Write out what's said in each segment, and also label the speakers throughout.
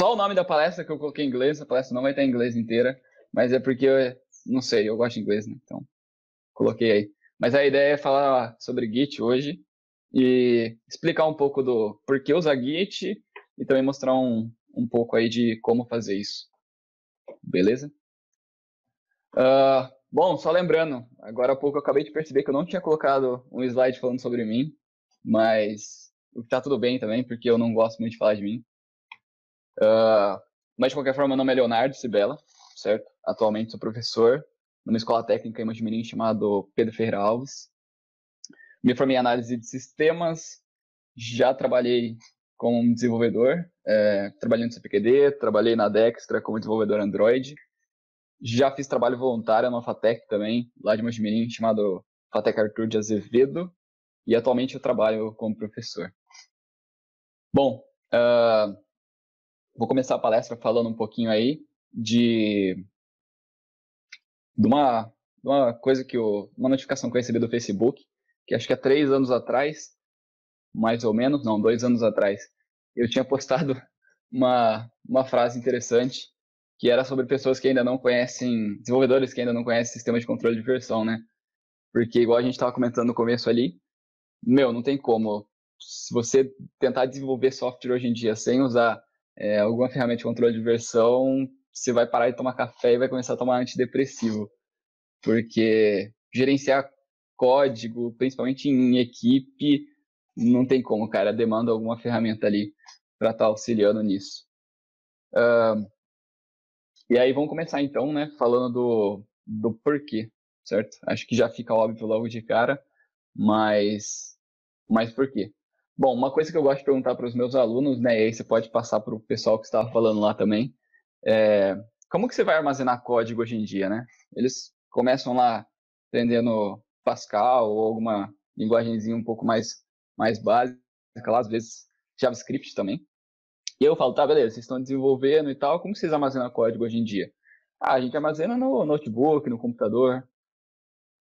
Speaker 1: Só o nome da palestra que eu coloquei em inglês, a palestra não vai estar em inglês inteira, mas é porque, não sei, eu gosto de inglês, né? Então, coloquei aí. Mas a ideia é falar sobre Git hoje e explicar um pouco do porquê usar Git e também mostrar um pouco aí de como fazer isso. Beleza? Bom, só lembrando, agora há pouco eu acabei de perceber que eu não tinha colocado um slide falando sobre mim, mas o que tá tudo bem também, porque eu não gosto muito de falar de mim. Mas de qualquer forma, meu nome é Leonardo Cibela, certo? Atualmente sou professor numa escola técnica em Mojimirim chamado Pedro Ferreira Alves. Me formei em análise de sistemas, já trabalhei como desenvolvedor, trabalhei no CPQD, trabalhei na Dextra como desenvolvedor Android. Já fiz trabalho voluntário na FATEC também, lá de Mojimirim, chamado FATEC Arthur de Azevedo, e atualmente eu trabalho como professor. Bom, vou começar a palestra falando um pouquinho aí de uma coisa uma notificação que eu recebi do Facebook, que acho que há 3 anos atrás, mais ou menos, não, 2 anos atrás, eu tinha postado uma frase interessante, que era sobre pessoas que ainda não conhecem, desenvolvedores que ainda não conhecem sistema de controle de versão, né? Porque igual a gente estava comentando no começo ali, não tem como. Se você tentar desenvolver software hoje em dia sem usar alguma ferramenta de controle de versão, você vai parar de tomar café e vai começar a tomar antidepressivo. Porque gerenciar código, principalmente em equipe, não tem como, cara. Demanda alguma ferramenta ali para estar auxiliando nisso. E aí vamos começar então, né, falando do porquê, certo? Acho que já fica óbvio logo de cara, mas por quê? Bom, uma coisa que eu gosto de perguntar para os meus alunos, né, e aí você pode passar para o pessoal que estava falando lá também, como que você vai armazenar código hoje em dia, né? Eles começam lá aprendendo Pascal ou alguma linguagenzinha um pouco mais básica, lá, às vezes JavaScript também. E eu falo, tá, beleza, vocês estão desenvolvendo e tal, como vocês armazenam código hoje em dia? Ah, a gente armazena no notebook, no computador.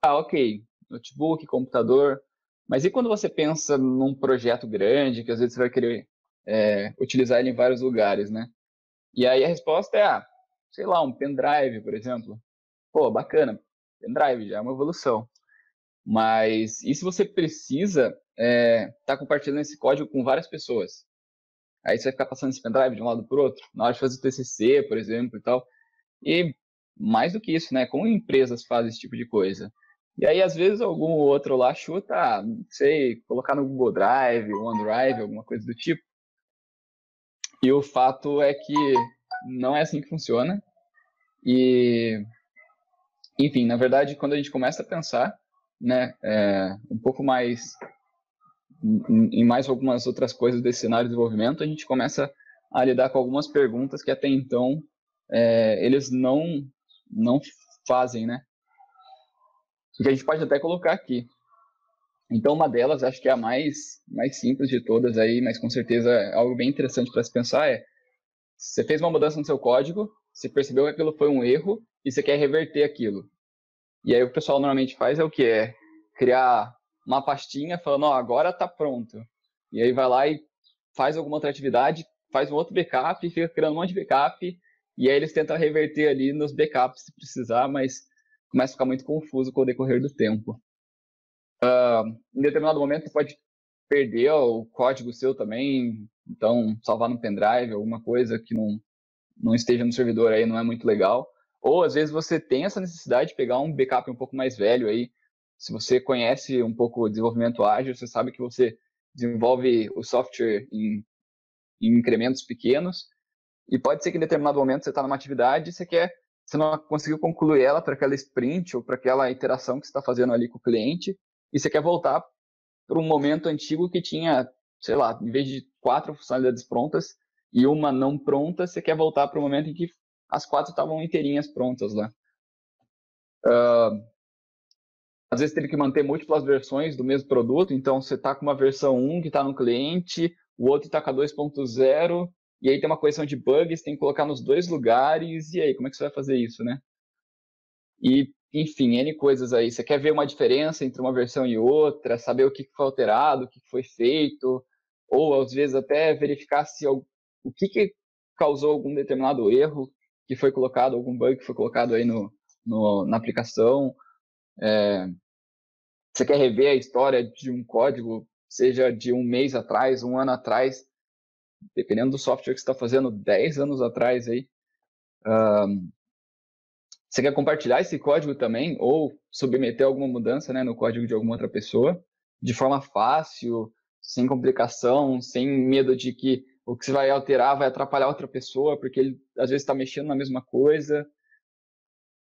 Speaker 1: Ah, ok, notebook, computador. Mas e quando você pensa num projeto grande, que às vezes você vai querer utilizar ele em vários lugares, né? E aí a resposta é, sei lá, um pendrive, por exemplo. Pô, bacana, pendrive já é uma evolução. Mas e se você precisa tá compartilhando esse código com várias pessoas? Aí você vai ficar passando esse pendrive de um lado para o outro, na hora de fazer o TCC, por exemplo, e tal. E mais do que isso, né? Como empresas fazem esse tipo de coisa? E aí, às vezes, algum outro lá chuta, não sei, colocar no Google Drive, OneDrive, alguma coisa do tipo. E o fato é que não é assim que funciona. E, enfim, na verdade, quando a gente começa a pensar, né, um pouco mais em mais algumas outras coisas desse cenário de desenvolvimento, a gente começa a lidar com algumas perguntas que até então eles não fazem, né? Que a gente pode até colocar aqui. Então, uma delas, acho que é a mais simples de todas aí, mas com certeza é algo bem interessante para se pensar você fez uma mudança no seu código, você percebeu que aquilo foi um erro e você quer reverter aquilo. E aí o pessoal normalmente faz o que? Criar uma pastinha falando, agora está pronto. E aí vai lá e faz alguma outra atividade, faz um outro backup, fica criando um monte de backup, e aí eles tentam reverter ali nos backups se precisar, mas começa a ficar muito confuso com o decorrer do tempo. Em determinado momento você pode perder o código seu também, então salvar no pendrive, alguma coisa que não esteja no servidor aí não é muito legal. Ou às vezes você tem essa necessidade de pegar um backup um pouco mais velho aí. Se você conhece um pouco o desenvolvimento ágil, você sabe que você desenvolve o software em incrementos pequenos, e pode ser que em determinado momento você está numa atividade e você não conseguiu concluir ela para aquela sprint ou para aquela iteração que você está fazendo ali com o cliente, e você quer voltar para um momento antigo que tinha, sei lá, em vez de 4 funcionalidades prontas e uma não pronta, você quer voltar para o momento em que as 4 estavam inteirinhas prontas lá. Às vezes teve que manter múltiplas versões do mesmo produto, então você está com uma versão 1 que está no cliente, o outro está com a 2.0, e aí tem uma correção de bugs, tem que colocar nos 2 lugares, e aí, como é que você vai fazer isso, né? E, enfim, N coisas aí. Você quer ver uma diferença entre uma versão e outra, saber o que foi alterado, o que foi feito, ou às vezes até verificar se o que causou algum determinado erro que foi colocado, algum bug que foi colocado aí na aplicação. Você quer rever a história de um código, seja de um mês atrás, um ano atrás, dependendo do software que você está fazendo, 10 anos atrás aí. Você quer compartilhar esse código também, ou submeter alguma mudança, né, no código de alguma outra pessoa, de forma fácil, sem complicação, sem medo de que o que você vai alterar vai atrapalhar outra pessoa, porque ele às vezes está mexendo na mesma coisa.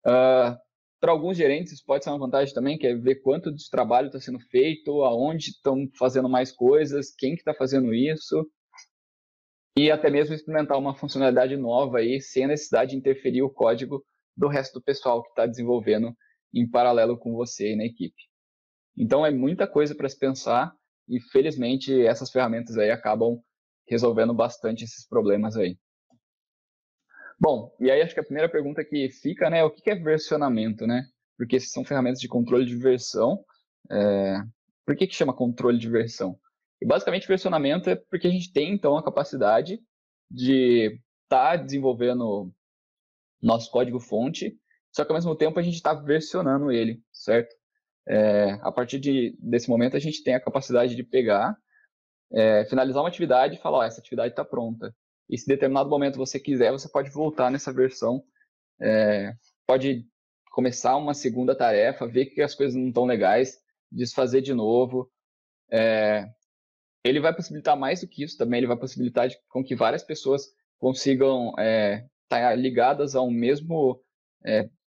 Speaker 1: Para alguns gerentes, isso pode ser uma vantagem também, que é ver quanto de trabalho está sendo feito, aonde estão fazendo mais coisas, quem que está fazendo isso, e até mesmo experimentar uma funcionalidade nova aí, sem a necessidade de interferir o código do resto do pessoal que está desenvolvendo em paralelo com você e na equipe. Então é muita coisa para se pensar e felizmente essas ferramentas aí acabam resolvendo bastante esses problemas aí. Bom, e aí acho que a primeira pergunta que fica, né, é o que é versionamento, né? Porque são ferramentas de controle de versão. Por que chama controle de versão? E basicamente versionamento é porque a gente tem então a capacidade de estar desenvolvendo nosso código-fonte, só que ao mesmo tempo a gente está versionando ele, certo? A partir desse momento a gente tem a capacidade de pegar, finalizar uma atividade e falar, ó, essa atividade está pronta. E se em determinado momento você quiser, você pode voltar nessa versão, pode começar uma segunda tarefa, ver que as coisas não estão legais, desfazer de novo. Ele vai possibilitar mais do que isso também, ele vai possibilitar com que várias pessoas consigam estar ligadas ao mesmo,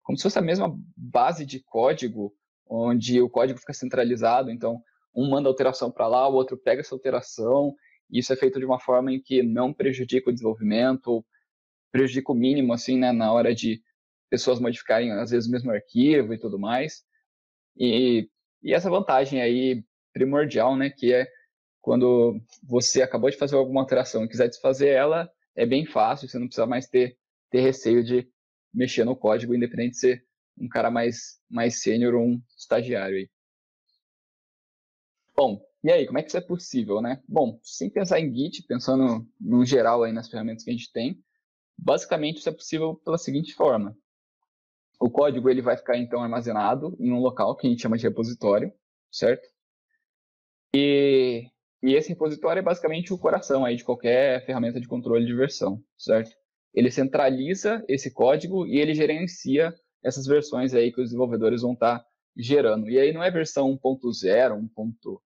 Speaker 1: como se fosse a mesma base de código, onde o código fica centralizado, então um manda alteração para lá, o outro pega essa alteração, e isso é feito de uma forma em que não prejudica o desenvolvimento, ou prejudica o mínimo, assim, né, na hora de pessoas modificarem, às vezes, o mesmo arquivo e tudo mais. E essa vantagem aí primordial, né, que é quando você acabou de fazer alguma alteração e quiser desfazer ela, é bem fácil, você não precisa mais ter receio de mexer no código, independente de ser um cara mais sênior ou um estagiário aí. Bom, e aí, como é que isso é possível, né? Bom, sem pensar em Git, pensando no geral aí nas ferramentas que a gente tem, basicamente isso é possível pela seguinte forma. O código ele vai ficar então armazenado em um local que a gente chama de repositório, certo? E esse repositório é basicamente o coração aí de qualquer ferramenta de controle de versão, certo? Ele centraliza esse código e ele gerencia essas versões aí que os desenvolvedores vão estar gerando. E aí não é versão 1.0, 1.5,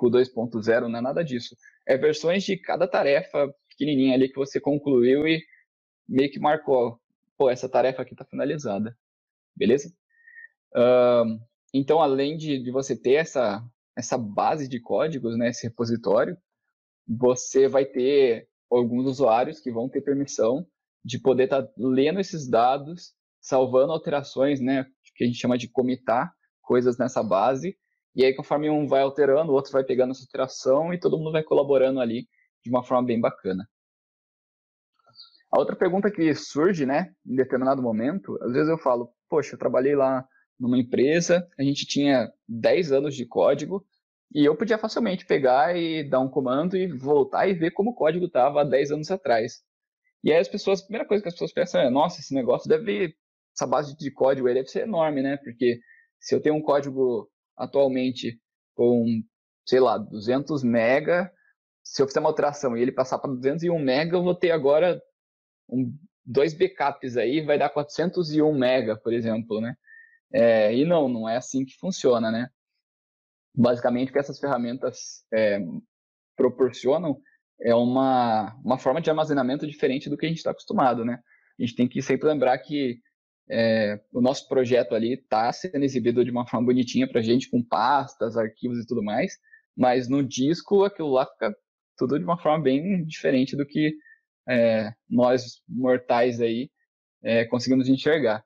Speaker 1: 2.0, não é nada disso. É versões de cada tarefa pequenininha ali que você concluiu e meio que marcou, pô, essa tarefa aqui está finalizada, beleza? Então, além de você ter essa base de códigos, né, esse repositório, você vai ter alguns usuários que vão ter permissão de poder estar lendo esses dados, salvando alterações, né, que a gente chama de commitar coisas nessa base, e aí conforme um vai alterando, o outro vai pegando essa alteração e todo mundo vai colaborando ali de uma forma bem bacana. A outra pergunta que surge, né, em determinado momento, às vezes eu falo, poxa, eu trabalhei lá numa empresa, a gente tinha 10 anos de código, e eu podia facilmente pegar e dar um comando e voltar e ver como o código estava há 10 anos atrás. E aí a primeira coisa que as pessoas pensam é, nossa, esse negócio essa base de código aí deve ser enorme, né? Porque se eu tenho um código atualmente com, sei lá, 200 mega, se eu fizer uma alteração e ele passar para 201 mega, eu vou ter agora dois backups aí, vai dar 401 mega, por exemplo, né? E não é assim que funciona, né? Basicamente, o que essas ferramentas proporcionam é uma forma de armazenamento diferente do que a gente está acostumado, né? A gente tem que sempre lembrar que o nosso projeto ali está sendo exibido de uma forma bonitinha para a gente, com pastas, arquivos e tudo mais, mas no disco aquilo lá fica tudo de uma forma bem diferente do que nós mortais aí conseguimos enxergar.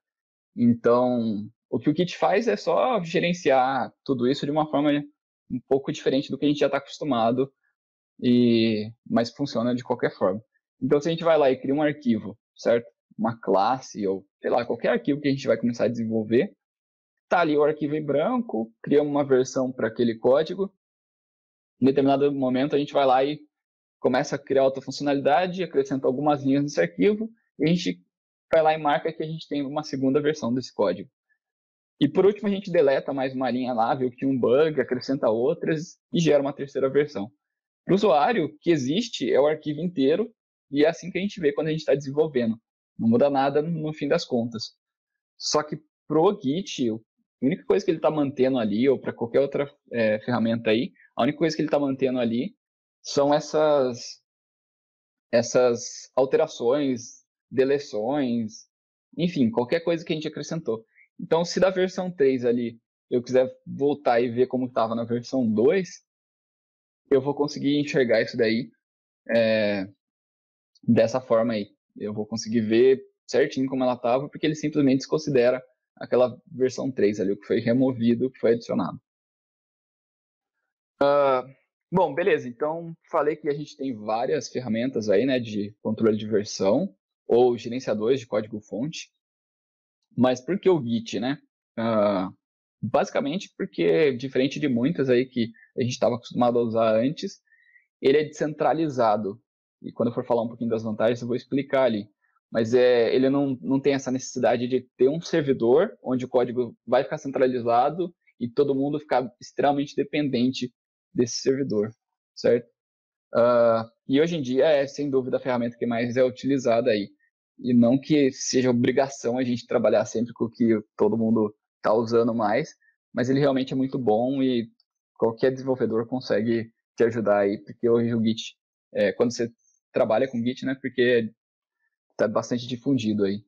Speaker 1: Então, o que o Kit faz é só gerenciar tudo isso de uma forma um pouco diferente do que a gente já está acostumado, mas funciona de qualquer forma. Então, se a gente vai lá e cria um arquivo, certo? Uma classe ou, sei lá, qualquer arquivo que a gente vai começar a desenvolver, tá ali o arquivo em branco, criamos uma versão para aquele código, em determinado momento a gente vai lá e começa a criar outra funcionalidade, acrescenta algumas linhas nesse arquivo, e a gente vai lá e marca que a gente tem uma segunda versão desse código. E por último, a gente deleta mais uma linha lá, vê que tinha um bug, acrescenta outras e gera uma terceira versão. Para o usuário, o que existe é o arquivo inteiro, e é assim que a gente vê quando a gente está desenvolvendo. Não muda nada no fim das contas. Só que pro Git, a única coisa que ele está mantendo ali, ou para qualquer outra ferramenta aí, a única coisa que ele está mantendo ali são essas alterações, deleções, enfim, qualquer coisa que a gente acrescentou. Então, se da versão 3 ali eu quiser voltar e ver como estava na versão 2, eu vou conseguir enxergar isso daí dessa forma aí. Eu vou conseguir ver certinho como ela estava, porque ele simplesmente desconsidera aquela versão 3 ali, o que foi removido, o que foi adicionado. Bom, beleza. Então, falei que a gente tem várias ferramentas aí, né, de controle de versão ou gerenciadores de código-fonte. Mas por que o Git, né? Basicamente porque, diferente de muitas aí que a gente estava acostumado a usar antes, ele é descentralizado. E quando eu for falar um pouquinho das vantagens, eu vou explicar ali. Mas ele não tem essa necessidade de ter um servidor onde o código vai ficar centralizado e todo mundo ficar extremamente dependente desse servidor, certo? E hoje em dia é, sem dúvida, a ferramenta que mais é utilizada aí. E não que seja obrigação a gente trabalhar sempre com o que todo mundo está usando mais, mas ele realmente é muito bom e qualquer desenvolvedor consegue te ajudar aí, porque hoje o Git, quando você trabalha com Git, né, porque está bastante difundido aí.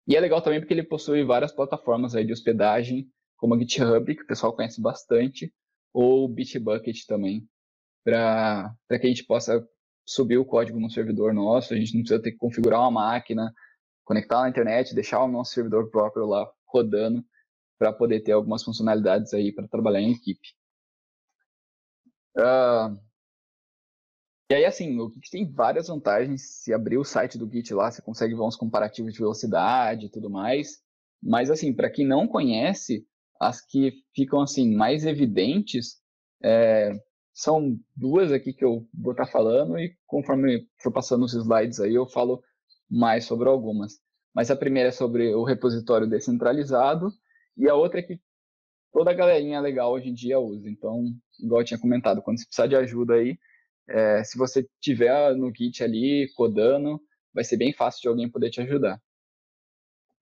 Speaker 1: E é legal também porque ele possui várias plataformas aí de hospedagem, como a GitHub, que o pessoal conhece bastante, ou o Bitbucket também, para que a gente possa subir o código no servidor nosso, a gente não precisa ter que configurar uma máquina, conectar na internet, deixar o nosso servidor próprio lá rodando para poder ter algumas funcionalidades aí para trabalhar em equipe. E aí, assim, o Git tem várias vantagens. Se abrir o site do Git lá, você consegue ver uns comparativos de velocidade e tudo mais. Mas, assim, para quem não conhece, as que ficam, assim, mais evidentes são duas aqui que eu vou estar falando e conforme for passando os slides aí, eu falo mais sobre algumas. Mas a primeira é sobre o repositório descentralizado e a outra é que toda a galerinha legal hoje em dia usa. Então, igual eu tinha comentado, quando você precisar de ajuda aí, se você tiver no Git ali codando, vai ser bem fácil de alguém poder te ajudar.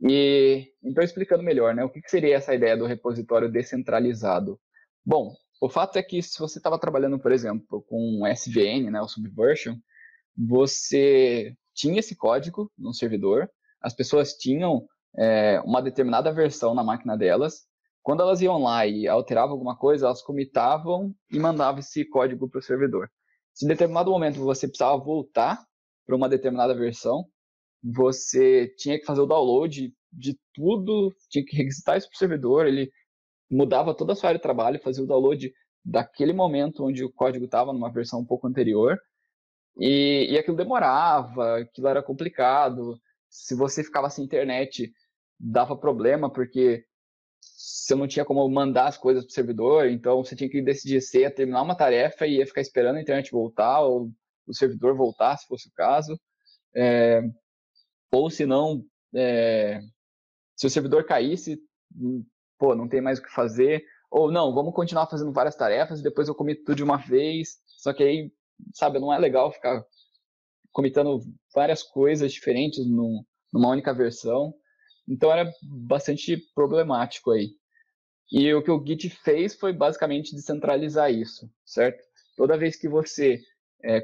Speaker 1: E então explicando melhor, né, o que seria essa ideia do repositório descentralizado? Bom, o fato é que se você estava trabalhando, por exemplo, com SVN, né, o Subversion, você tinha esse código no servidor, as pessoas tinham uma determinada versão na máquina delas. Quando elas iam lá e alteravam alguma coisa, elas comitavam e mandavam esse código para o servidor. Se em determinado momento você precisava voltar para uma determinada versão, você tinha que fazer o download de tudo, tinha que requisitar isso para o servidor, ele mudava toda a sua área de trabalho, fazia o download daquele momento onde o código estava numa versão um pouco anterior, e aquilo demorava, aquilo era complicado. Se você ficava sem internet, dava problema, porque você não tinha como mandar as coisas para o servidor, então você tinha que decidir se ia terminar uma tarefa e ia ficar esperando a internet voltar, ou o servidor voltar, se fosse o caso. Ou se não, se o servidor caísse, pô, não tem mais o que fazer. Ou não, vamos continuar fazendo várias tarefas e depois eu comito tudo de uma vez. Só que aí, sabe, não é legal ficar comitando várias coisas diferentes numa única versão. Então era bastante problemático aí. E o que o Git fez foi basicamente descentralizar isso, certo? Toda vez que você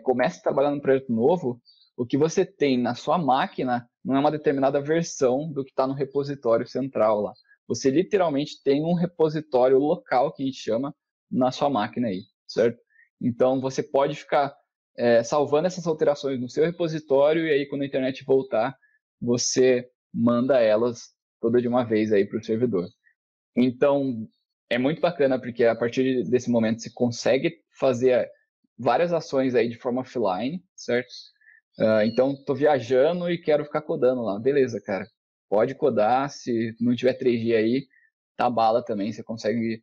Speaker 1: começa a trabalhar num projeto novo, o que você tem na sua máquina não é uma determinada versão do que está no repositório central lá. Você literalmente tem um repositório local, que a gente chama, na sua máquina aí, certo? Então você pode ficar salvando essas alterações no seu repositório e aí quando a internet voltar, você manda elas toda de uma vez aí para o servidor. Então, é muito bacana porque a partir desse momento você consegue fazer várias ações aí de forma offline, certo? Então, estou viajando e quero ficar codando lá. Beleza, cara. Pode codar, se não tiver 3G aí, tá bala também, você consegue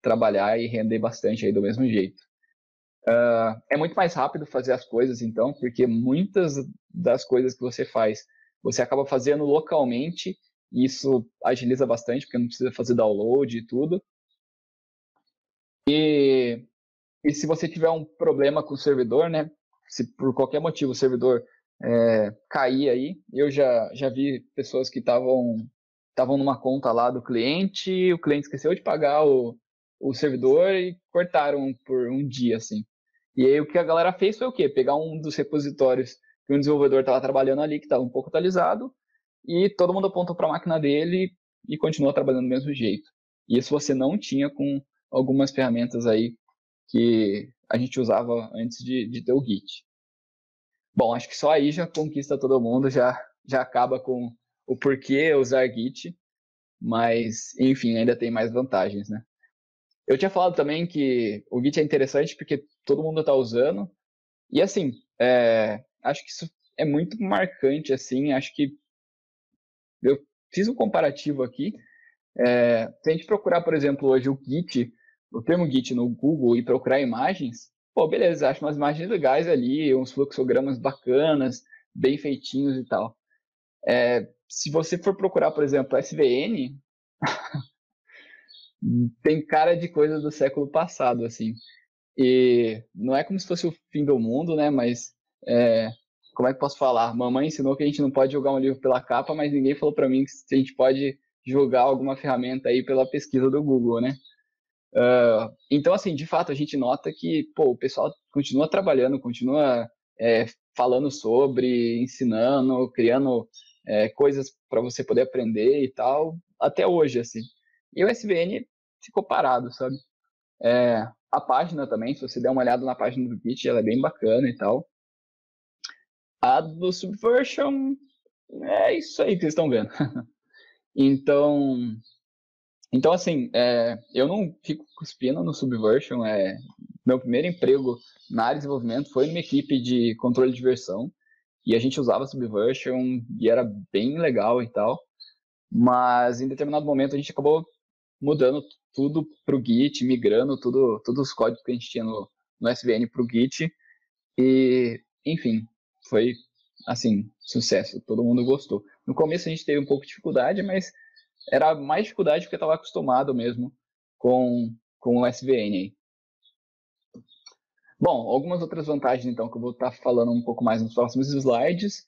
Speaker 1: trabalhar e render bastante aí do mesmo jeito. É muito mais rápido fazer as coisas, então, porque muitas das coisas que você faz, você acaba fazendo localmente, e isso agiliza bastante, porque não precisa fazer download e tudo. E se você tiver um problema com o servidor, né? Se por qualquer motivo o servidor cair aí, eu já vi pessoas que estavam numa conta lá do cliente, o cliente esqueceu de pagar o servidor e cortaram por um dia, assim. E aí o que a galera fez foi o quê? Pegar um dos repositórios que um desenvolvedor estava trabalhando ali, que estava um pouco atualizado, e todo mundo apontou para a máquina dele e continuou trabalhando do mesmo jeito. E isso você não tinha com algumas ferramentas aí que a gente usava antes de ter o Git. Bom, acho que só aí já conquista todo mundo, já acaba com o porquê usar Git, mas, enfim, ainda tem mais vantagens, né? Eu tinha falado também que o Git é interessante porque todo mundo está usando, e assim, acho que isso é muito marcante, assim, acho que eu fiz um comparativo aqui, se a gente procurar, por exemplo, hoje o Git, o termo Git no Google e procurar imagens, pô, beleza, acho umas imagens legais ali, uns fluxogramas bacanas, bem feitinhos e tal. Se você for procurar, por exemplo, SVN, tem cara de coisa do século passado, assim. E não é como se fosse o fim do mundo, né? Mas como é que eu posso falar? Mamãe ensinou que a gente não pode julgar um livro pela capa, mas ninguém falou para mim que a gente pode julgar alguma ferramenta aí pela pesquisa do Google, né? Então, assim, de fato, a gente nota que, pô, o pessoal continua trabalhando, continua falando sobre, ensinando, criando coisas para você poder aprender e tal, até hoje, assim. E o SVN ficou parado, sabe? A página também, se você der uma olhada na página do Git, ela é bem bacana e tal. A do Subversion é isso aí que vocês estão vendo. Então, assim, eu não fico cuspindo no Subversion. Meu primeiro emprego na área de desenvolvimento foi numa equipe de controle de versão. E a gente usava Subversion e era bem legal e tal. Mas em determinado momento a gente acabou mudando tudo para o Git, migrando todos os códigos que a gente tinha no SVN para o Git. E, enfim, foi, assim, sucesso. Todo mundo gostou. No começo a gente teve um pouco de dificuldade, mas era mais dificuldade porque eu estava acostumado mesmo com o SVN aí. Bom, algumas outras vantagens, então, que eu vou estar falando um pouco mais nos próximos slides.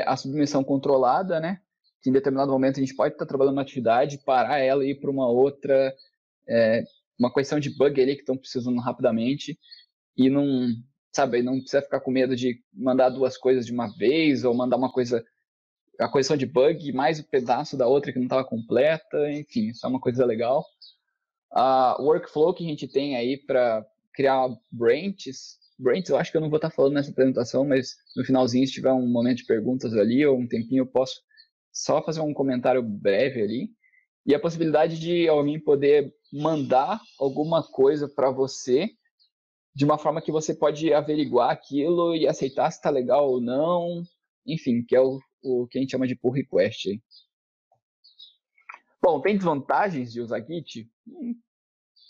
Speaker 1: A submissão controlada, né? Que em determinado momento a gente pode estar trabalhando uma atividade, parar ela e ir para uma outra, uma questão de bug ali que estão precisando rapidamente e não, sabe, não precisa ficar com medo de mandar duas coisas de uma vez ou mandar uma coisa, a correção de bug mais o pedaço da outra que não estava completa, enfim, isso é uma coisa legal. O workflow que a gente tem aí para criar branches, eu acho que eu não vou estar falando nessa apresentação, mas no finalzinho, se tiver um momento de perguntas ali ou um tempinho, eu posso só fazer um comentário breve ali. E a possibilidade de alguém poder mandar alguma coisa para você de uma forma que você pode averiguar aquilo e aceitar se está legal ou não, enfim, que é o que a gente chama de pull request. Bom, tem desvantagens de usar Git?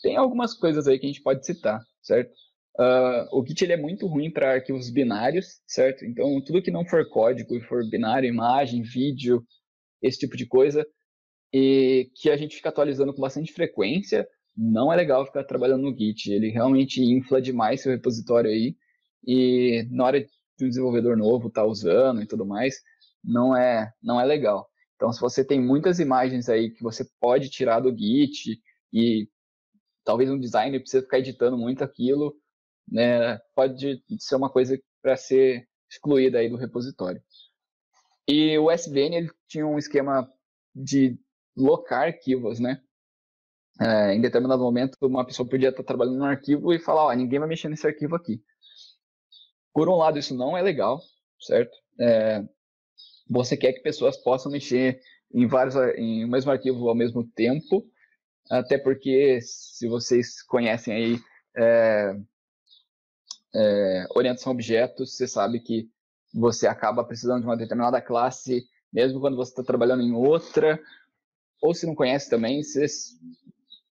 Speaker 1: Tem algumas coisas aí que a gente pode citar, certo? O Git ele é muito ruim para arquivos binários, certo? Então, tudo que não for código e for binário, imagem, vídeo, esse tipo de coisa, e que a gente fica atualizando com bastante frequência, não é legal ficar trabalhando no Git. Ele realmente infla demais seu repositório aí, e na hora de um desenvolvedor novo estar usando e tudo mais, não é legal. Então, se você tem muitas imagens aí que você pode tirar do Git e talvez um designer precise ficar editando muito aquilo, né, pode ser uma coisa para ser excluída aí do repositório. E o SVN ele tinha um esquema de locar arquivos, né? Em determinado momento, uma pessoa podia estar trabalhando num arquivo e falar, ó, ninguém vai mexer nesse arquivo aqui. Por um lado, isso não é legal, certo? Você quer que pessoas possam mexer em um mesmo arquivo ao mesmo tempo, até porque, se vocês conhecem aí orientação a objetos, você sabe que você acaba precisando de uma determinada classe, mesmo quando você está trabalhando em outra, ou se não conhece também, você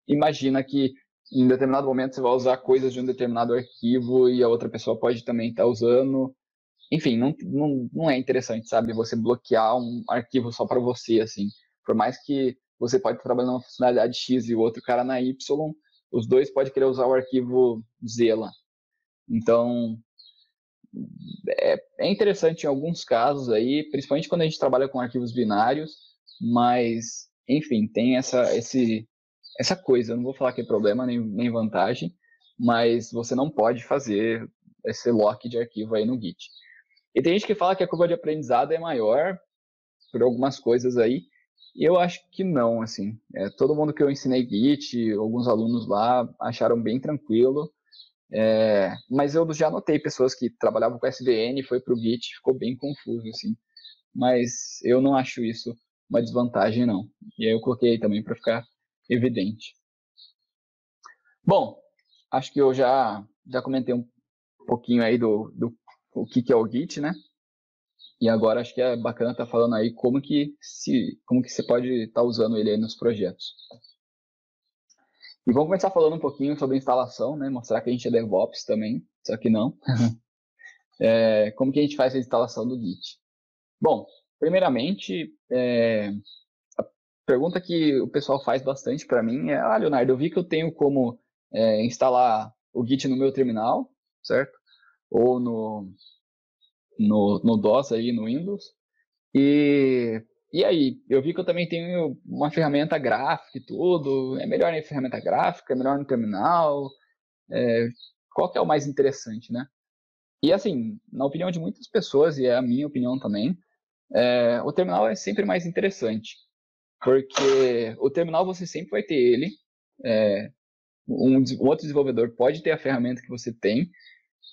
Speaker 1: imagina que em determinado momento você vai usar coisas de um determinado arquivo e a outra pessoa pode também estar usando. Enfim, não é interessante, sabe? Você bloquear um arquivo só para você, assim. Por mais que você pode estar trabalhando numa funcionalidade X e o outro cara na Y, os dois podem querer usar o arquivo Z lá. Então, é interessante em alguns casos aí, principalmente quando a gente trabalha com arquivos binários, mas, enfim, tem essa coisa. Eu não vou falar que é problema nem vantagem, mas você não pode fazer esse lock de arquivo aí no Git. E tem gente que fala que a curva de aprendizado é maior por algumas coisas aí, e eu acho que não, assim. Todo mundo que eu ensinei Git, alguns alunos lá acharam bem tranquilo, mas eu já notei pessoas que trabalhavam com SVN, foi para o Git, ficou bem confuso, assim. Mas eu não acho isso uma desvantagem, não. E aí eu coloquei aí também para ficar evidente. Bom, acho que eu já comentei um pouquinho aí do o que é o Git, né? E agora acho que é bacana estar falando aí como que você pode estar usando ele aí nos projetos. E vamos começar falando um pouquinho sobre instalação, né? Mostrar que a gente é DevOps também, só que não. Como que a gente faz a instalação do Git? Bom, primeiramente, a pergunta que o pessoal faz bastante para mim é: Leonardo, eu vi que eu tenho como instalar o Git no meu terminal, certo? Ou no DOS aí, no Windows. E aí, eu vi que eu também tenho uma ferramenta gráfica e tudo. É melhor em ferramenta gráfica, é melhor no terminal? Qual que é o mais interessante, né? E assim, na opinião de muitas pessoas, e é a minha opinião também, o terminal é sempre mais interessante. Porque o terminal você sempre vai ter ele. Um outro desenvolvedor pode ter a ferramenta que você tem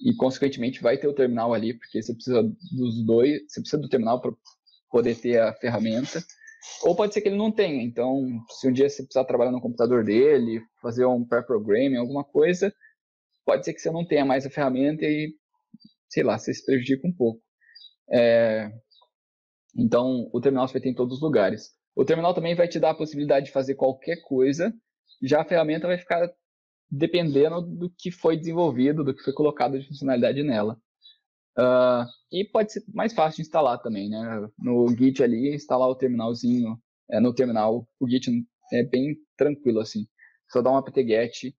Speaker 1: e, consequentemente, vai ter o terminal ali, porque você precisa dos dois, você precisa do terminal para poder ter a ferramenta. Ou pode ser que ele não tenha. Então, se um dia você precisar trabalhar no computador dele, fazer um pair programming, alguma coisa, pode ser que você não tenha mais a ferramenta e, sei lá, você se prejudica um pouco. Então, o terminal você vai ter em todos os lugares. O terminal também vai te dar a possibilidade de fazer qualquer coisa, já a ferramenta vai ficar dependendo do que foi desenvolvido, do que foi colocado de funcionalidade nela. E pode ser mais fácil de instalar também, né? No Git ali, instalar o terminalzinho, no terminal, o Git é bem tranquilo assim. Só dá um apt-get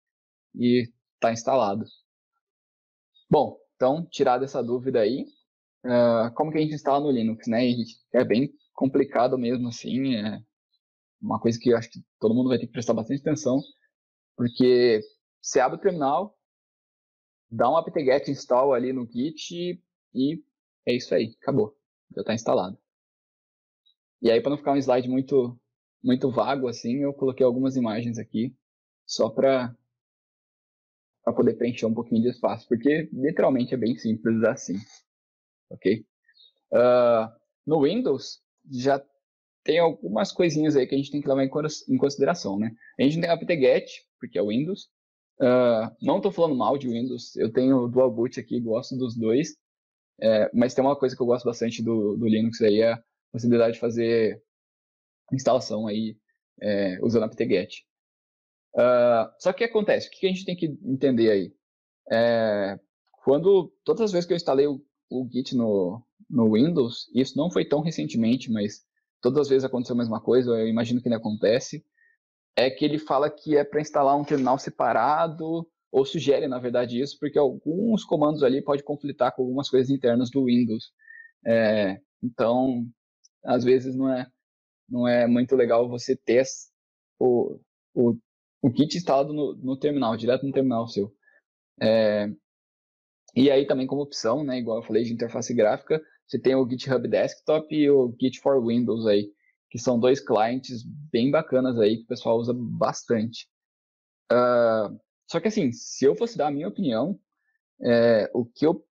Speaker 1: e está instalado. Bom, então, tirada essa dúvida aí, como que a gente instala no Linux, né? É bem complicado mesmo assim, é uma coisa que eu acho que todo mundo vai ter que prestar bastante atenção, porque você abre o terminal, dá um apt-get install ali no Git e é isso aí, acabou, já está instalado. E aí, para não ficar um slide muito vago assim, eu coloquei algumas imagens aqui só para poder preencher um pouquinho de espaço, porque literalmente é bem simples assim, ok? No Windows já tem algumas coisinhas aí que a gente tem que levar em consideração, né? A gente não tem apt-get, porque é Windows. Não estou falando mal de Windows, eu tenho o Dual Boot aqui, gosto dos dois, mas tem uma coisa que eu gosto bastante do Linux aí, é a possibilidade de fazer instalação aí usando apt-get. Só que o que acontece? O que a gente tem que entender aí? Todas as vezes que eu instalei o Git no Windows, isso não foi tão recentemente, mas todas as vezes aconteceu a mesma coisa, eu imagino que não acontece, é que ele fala que é para instalar um terminal separado, ou sugere, na verdade, isso, porque alguns comandos ali podem conflitar com algumas coisas internas do Windows. Então, às vezes não é muito legal você ter o, o, o Git instalado no terminal, direto no terminal seu. E aí também como opção, né, igual eu falei de interface gráfica, você tem o GitHub Desktop e o Git for Windows aí, que são dois clientes bem bacanas aí que o pessoal usa bastante. Só que assim, se eu fosse dar a minha opinião, o que eu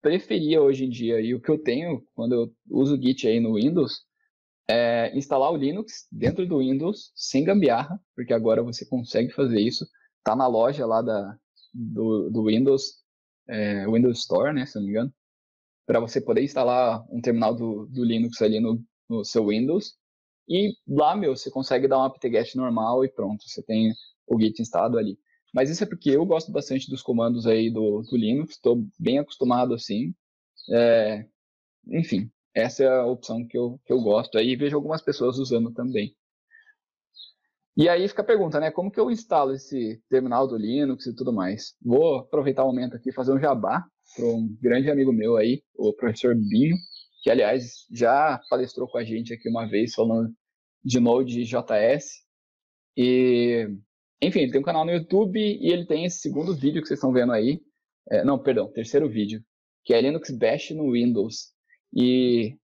Speaker 1: preferia hoje em dia e o que eu tenho quando eu uso o Git aí no Windows é instalar o Linux dentro do Windows sem gambiarra, porque agora você consegue fazer isso. Tá na loja lá do Windows, Windows Store, né, se não me engano, para você poder instalar um terminal do Linux ali no seu Windows. E lá, você consegue dar um apt-get normal e pronto, você tem o Git instalado ali. Mas isso é porque eu gosto bastante dos comandos aí do Linux, estou bem acostumado assim. Enfim, essa é a opção que eu gosto aí e vejo algumas pessoas usando também. E aí fica a pergunta, né? Como que eu instalo esse terminal do Linux e tudo mais? Vou aproveitar o momento aqui e fazer um jabá para um grande amigo meu aí, o professor Binho, que aliás já palestrou com a gente aqui uma vez falando de Node.js. E, enfim, ele tem um canal no YouTube e ele tem esse segundo vídeo que vocês estão vendo aí. Não, perdão, terceiro vídeo, que é Linux Bash no Windows. E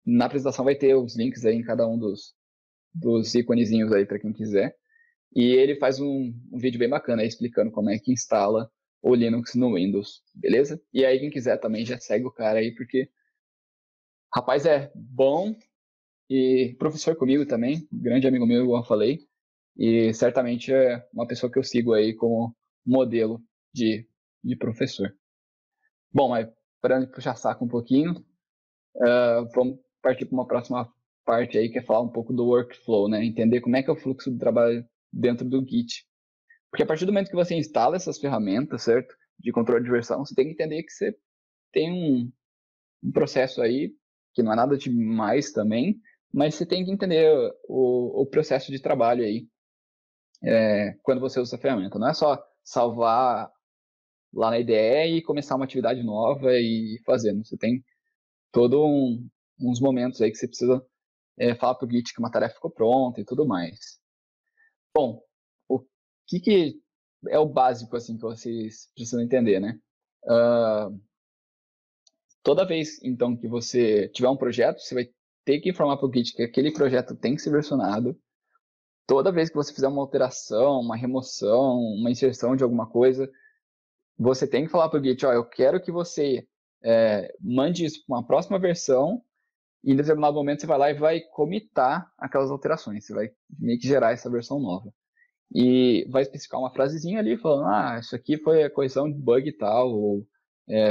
Speaker 1: na apresentação vai ter os links aí em cada um dos íconezinhos aí para quem quiser. E ele faz um vídeo bem bacana aí explicando como é que instala o Linux no Windows, beleza? E aí quem quiser também já segue o cara aí, porque rapaz é bom e professor comigo também, grande amigo meu, igual eu falei, e certamente é uma pessoa que eu sigo aí como modelo de professor. Bom, mas para puxar saco um pouquinho, vamos partir para uma próxima parte aí, que é falar um pouco do workflow, né? Entender como é que é o fluxo do trabalho dentro do Git. Porque a partir do momento que você instala essas ferramentas, certo? De controle de versão, você tem que entender que você tem um processo aí, que não é nada demais também, mas você tem que entender o processo de trabalho aí, quando você usa essa ferramenta. Não é só salvar lá na IDE e começar uma atividade nova e fazendo. Você tem todos uns momentos aí que você precisa falar para o Git que uma tarefa ficou pronta e tudo mais. Bom, o que é o básico assim que vocês precisam entender, né? Toda vez então que você tiver um projeto, você vai ter que informar para o Git que aquele projeto tem que ser versionado. Toda vez que você fizer uma alteração, uma remoção, uma inserção de alguma coisa, você tem que falar para o Git, ó, eu quero que você mande isso para uma próxima versão e em determinado momento você vai lá e vai commitar aquelas alterações. Você vai meio que gerar essa versão nova. E vai especificar uma frasezinha ali falando, isso aqui foi a correção de bug e tal, ou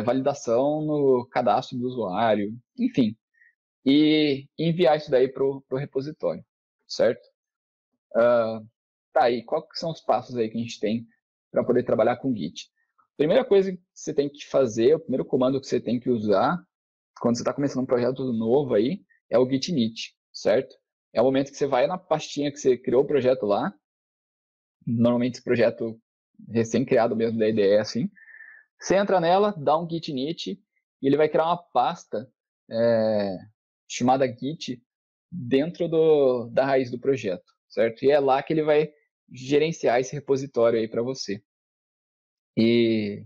Speaker 1: validação no cadastro do usuário, enfim. E enviar isso daí para o repositório, certo? Tá, e quais são os passos aí que a gente tem para poder trabalhar com Git? Primeira coisa que você tem que fazer, o primeiro comando que você tem que usar quando você está começando um projeto novo aí, é o git init, certo? É o momento que você vai na pastinha que você criou o projeto lá, normalmente esse projeto recém-criado mesmo da IDE, assim, você entra nela, dá um git init, e ele vai criar uma pasta chamada git dentro da raiz do projeto, certo? E é lá que ele vai gerenciar esse repositório aí para você. E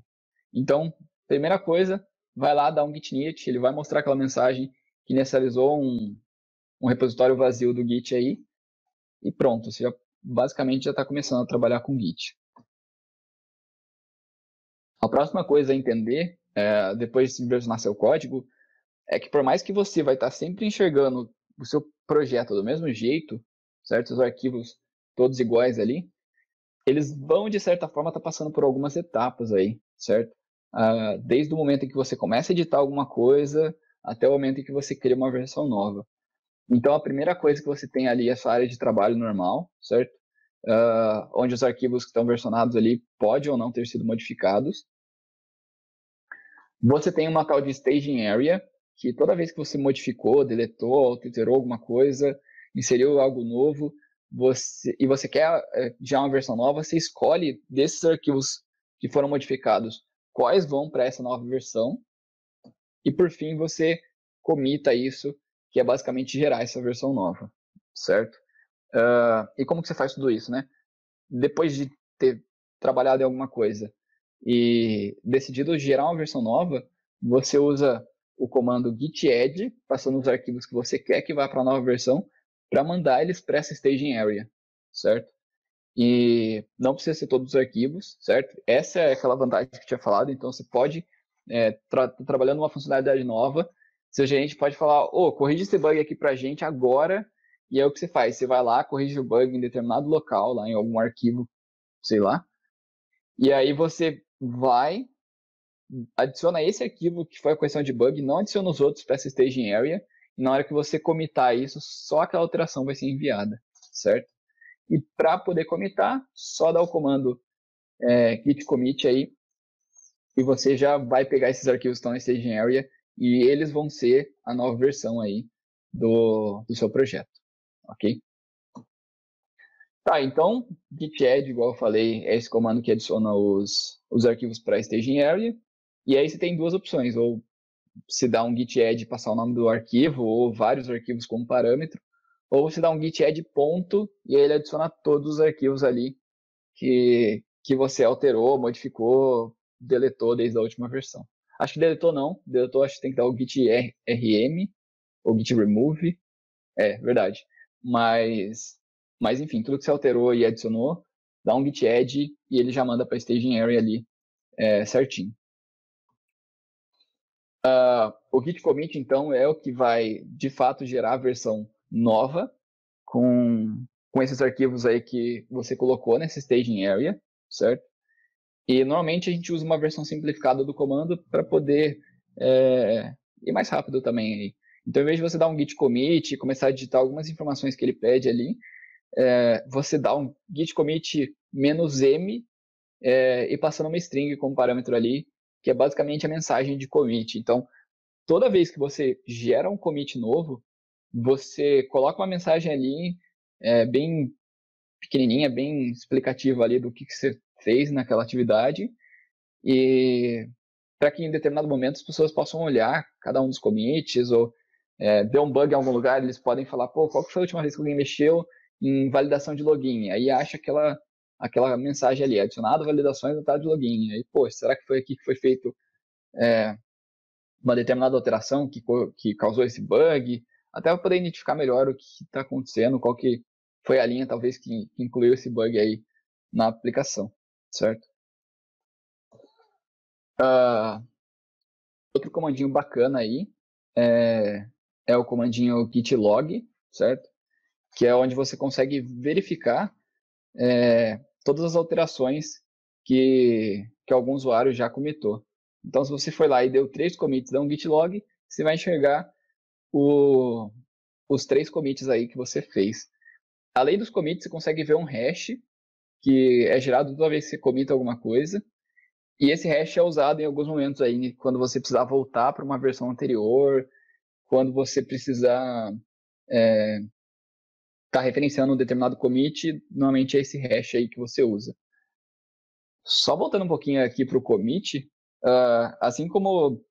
Speaker 1: então, primeira coisa, vai lá, dá um git init, ele vai mostrar aquela mensagem que inicializou um repositório vazio do Git aí, e pronto, você basicamente já está começando a trabalhar com Git. A próxima coisa a entender, depois de versionar seu código, é que por mais que você vai estar sempre enxergando o seu projeto do mesmo jeito, certo? Os arquivos todos iguais ali, eles vão, de certa forma, estar passando por algumas etapas aí, certo? Desde o momento em que você começa a editar alguma coisa até o momento em que você cria uma versão nova. Então, a primeira coisa que você tem ali é a sua área de trabalho normal, certo? Onde os arquivos que estão versionados ali podem ou não ter sido modificados. Você tem uma tal de staging area, que toda vez que você modificou, deletou, alterou alguma coisa, inseriu algo novo, e você quer já uma versão nova, você escolhe desses arquivos que foram modificados quais vão para essa nova versão, e por fim você comita isso, que é basicamente gerar essa versão nova, certo? E como que você faz tudo isso, né? Depois de ter trabalhado em alguma coisa e decidido gerar uma versão nova, você usa o comando git add, passando os arquivos que você quer que vá para a nova versão, para mandar eles para essa staging area, certo? E não precisa ser todos os arquivos, certo? Essa é aquela vantagem que eu tinha falado, então você pode, trabalhando uma funcionalidade nova, seu gerente pode falar, corrige esse bug aqui para a gente agora, e aí o que você faz? Você vai lá, corrige o bug em determinado local, lá em algum arquivo, sei lá, e aí você vai, adiciona esse arquivo que foi a correção de bug, não adiciona os outros para essa staging area, e na hora que você comitar isso, só aquela alteração vai ser enviada, certo? E para poder comitar, só dá o comando git commit aí, e você já vai pegar esses arquivos que estão na staging area e eles vão ser a nova versão aí do seu projeto, ok? Tá, então, git add, igual eu falei, é esse comando que adiciona os arquivos para a staging area, e aí você tem duas opções, ou se dá um git add e passar o nome do arquivo, ou vários arquivos como parâmetro, ou se dá um git add ponto, e aí ele adiciona todos os arquivos ali que você alterou, modificou, deletou desde a última versão. Acho que deletou não, deletou acho que tem que dar o git rm, ou git remove, verdade. Mas enfim, tudo que você alterou e adicionou, dá um git add e ele já manda para a staging area ali certinho. O git commit, então, é o que vai, de fato, gerar a versão nova com esses arquivos aí que você colocou nessa staging area, certo? E, normalmente, a gente usa uma versão simplificada do comando para poder ir mais rápido também aí. Então, em vez de você dar um git commit e começar a digitar algumas informações que ele pede ali, você dá um git commit "-m", e passando uma string como parâmetro ali, que é basicamente a mensagem de commit. Então, toda vez que você gera um commit novo, você coloca uma mensagem ali bem pequenininha, bem explicativa ali do que você fez naquela atividade, e para que em determinado momento as pessoas possam olhar cada um dos commits, ou deu um bug em algum lugar, eles podem falar, pô, qual que foi a última vez que alguém mexeu em validação de login? Aí acha aquela mensagem ali, adicionado validações no estado de login. Aí, pô, será que foi aqui que foi feito uma determinada alteração que causou esse bug? Até para poder identificar melhor o que está acontecendo, qual que foi a linha, talvez, que incluiu esse bug aí na aplicação, certo? Outro comandinho bacana aí é o comandinho git log, certo? Que é onde você consegue verificar todas as alterações que algum usuário já comitou. Então, se você foi lá e deu 3 commits, dá um git log, você vai enxergar os 3 commits aí que você fez. Além dos commits, você consegue ver um hash que é gerado toda vez que você comita alguma coisa. E esse hash é usado em alguns momentos aí, quando você precisar voltar para uma versão anterior, quando você precisar estar referenciando um determinado commit, normalmente é esse hash aí que você usa. Só voltando um pouquinho aqui para o commit, assim como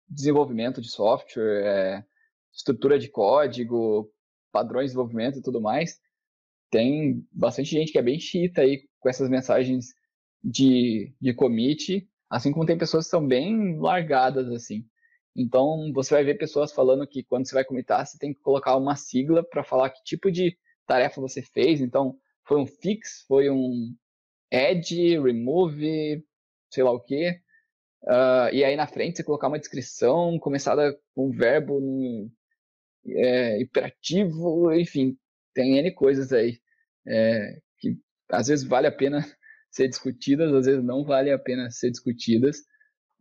Speaker 1: desenvolvimento de software, estrutura de código, padrões de desenvolvimento e tudo mais, tem bastante gente que é bem chita aí com essas mensagens de commit, assim como tem pessoas que são bem largadas assim. Então, você vai ver pessoas falando que quando você vai commitar, você tem que colocar uma sigla para falar que tipo de tarefa você fez. Então, foi um fix, foi um add, remove, sei lá o quê. E aí na frente você colocar uma descrição começada com verbo imperativo, enfim, tem N coisas aí que às vezes vale a pena ser discutidas, às vezes não vale a pena ser discutidas,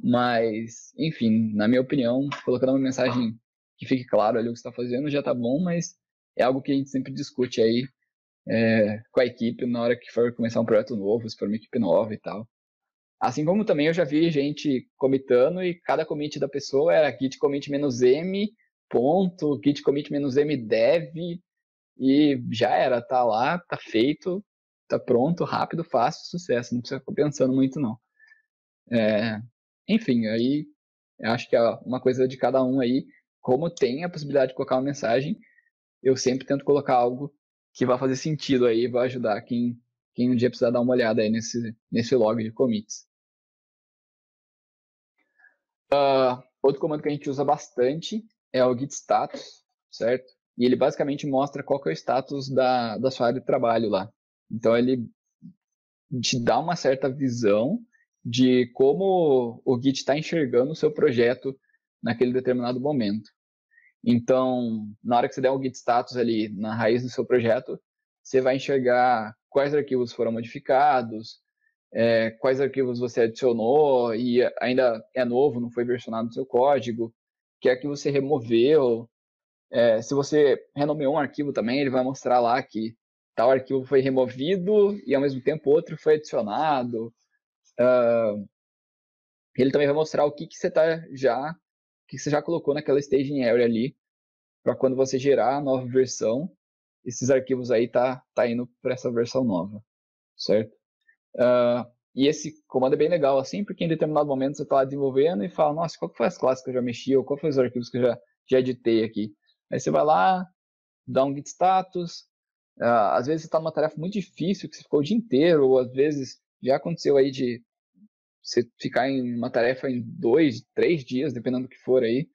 Speaker 1: mas, enfim, na minha opinião, colocando uma mensagem que fique claro ali o que você está fazendo já tá bom, mas é algo que a gente sempre discute aí com a equipe na hora que for começar um projeto novo, se for uma equipe nova e tal. Assim como também eu já vi gente comitando e cada commit da pessoa era git commit "-m", ponto, git commit "-m dev, e já era, tá lá, tá feito, tá pronto, rápido, fácil, sucesso, não precisa ficar pensando muito não. Enfim, aí eu acho que é uma coisa de cada um aí, como tem a possibilidade de colocar uma mensagem, eu sempre tento colocar algo que vai fazer sentido aí, vai ajudar quem um dia precisar dar uma olhada aí nesse log de commits. Outro comando que a gente usa bastante é o git status, certo? E ele basicamente mostra qual que é o status da sua área de trabalho lá. Então ele te dá uma certa visão de como o Git está enxergando o seu projeto naquele determinado momento. Então, na hora que você der um Git status ali na raiz do seu projeto, você vai enxergar quais arquivos foram modificados, quais arquivos você adicionou e ainda é novo, não foi versionado no seu código, que é que você removeu. Se você renomeou um arquivo também, ele vai mostrar lá que tal arquivo foi removido e ao mesmo tempo outro foi adicionado. Ele também vai mostrar o que você que você já colocou naquela staging area ali, para quando você gerar a nova versão, esses arquivos aí tá indo para essa versão nova, certo? E esse comando é bem legal, assim, porque em determinado momento você está lá desenvolvendo e fala, nossa, qual que foi as classes que eu já mexi, ou qual foi os arquivos que eu já editei aqui? Aí você vai lá, dá um git status, às vezes você está numa tarefa muito difícil, que você ficou o dia inteiro, ou às vezes já aconteceu aí de você ficar em uma tarefa em 2, 3 dias, dependendo do que for aí.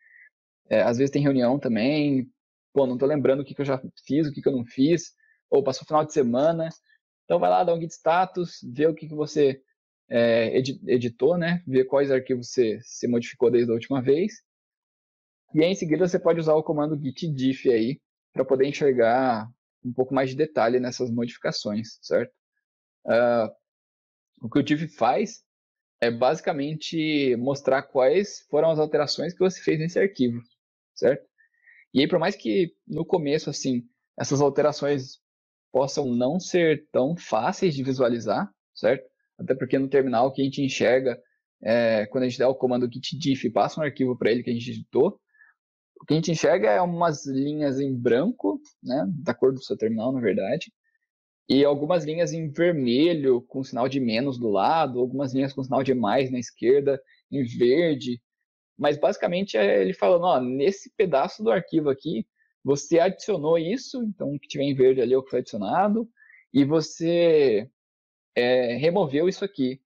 Speaker 1: Às vezes tem reunião também, pô, não tô lembrando o que eu já fiz, o que eu não fiz, ou passou o final de semana. Então vai lá, dá um git status, vê o que você editou, né? Vê quais arquivos você modificou desde a última vez. E aí, em seguida você pode usar o comando git diff aí para poder enxergar um pouco mais de detalhe nessas modificações, certo? O que o diff faz é basicamente mostrar quais foram as alterações que você fez nesse arquivo, certo? E aí, por mais que no começo, assim, essas alterações possam não ser tão fáceis de visualizar, certo? Até porque no terminal o que a gente enxerga, quando a gente dá o comando git diff e passa um arquivo para ele que a gente editou, o que a gente enxerga é umas linhas em branco, né, da cor do seu terminal, na verdade, e algumas linhas em vermelho com sinal de menos do lado, algumas linhas com sinal de mais na esquerda, em verde, mas basicamente é ele falando, ó, nesse pedaço do arquivo aqui, você adicionou isso, então o que tiver em verde ali é o que foi adicionado, e você removeu isso aqui.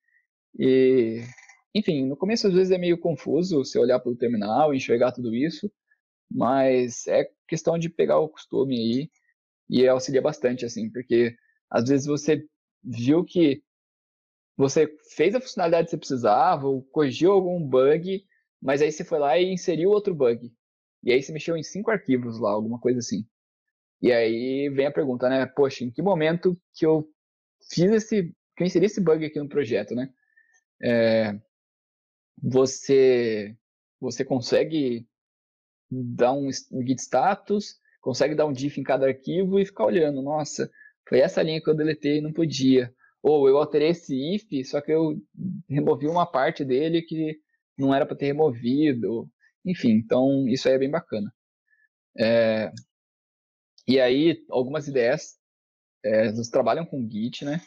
Speaker 1: E, enfim, no começo às vezes é meio confuso você olhar pelo terminal e enxergar tudo isso, mas é questão de pegar o costume aí e auxilia bastante, assim, porque às vezes você viu que você fez a funcionalidade que você precisava, ou corrigiu algum bug, mas aí você foi lá e inseriu outro bug. E aí você mexeu em 5 arquivos lá, alguma coisa assim. E aí vem a pergunta, né? Poxa, em que momento que eu que eu inseri esse bug aqui no projeto, né? Você, você consegue dar um git status, consegue dar um diff em cada arquivo e ficar olhando, nossa, foi essa linha que eu deletei e não podia. Ou eu alterei esse if, só que eu removi uma parte dele que não era para ter removido. Enfim, então isso aí é bem bacana. E aí, algumas ideias, elas trabalham com Git, né?